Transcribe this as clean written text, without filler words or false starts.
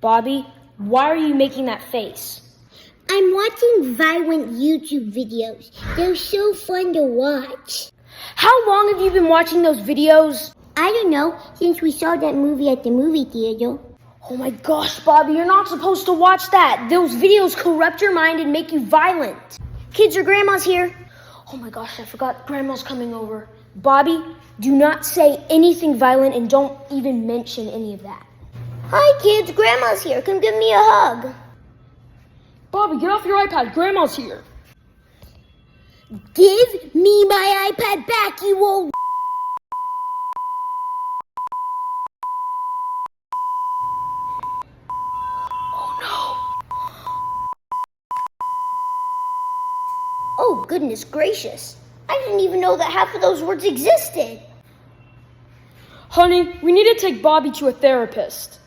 Bobby, why are you making that face? I'm watching violent YouTube videos. They're so fun to watch. How long have you been watching those videos? I don't know, since we saw that movie at the movie theater. Oh my gosh, Bobby, you're not supposed to watch that. Those videos corrupt your mind and make you violent. Kids, your grandma's here. Oh my gosh, I forgot Grandma's coming over. Bobby, do not say anything violent and don't even mention any of that. Hi, kids, Grandma's here. Come give me a hug. Bobby, get off your iPad. Grandma's here. Give me my iPad back, you old... Oh, goodness gracious. I didn't even know that half of those words existed. Honey, we need to take Bobby to a therapist.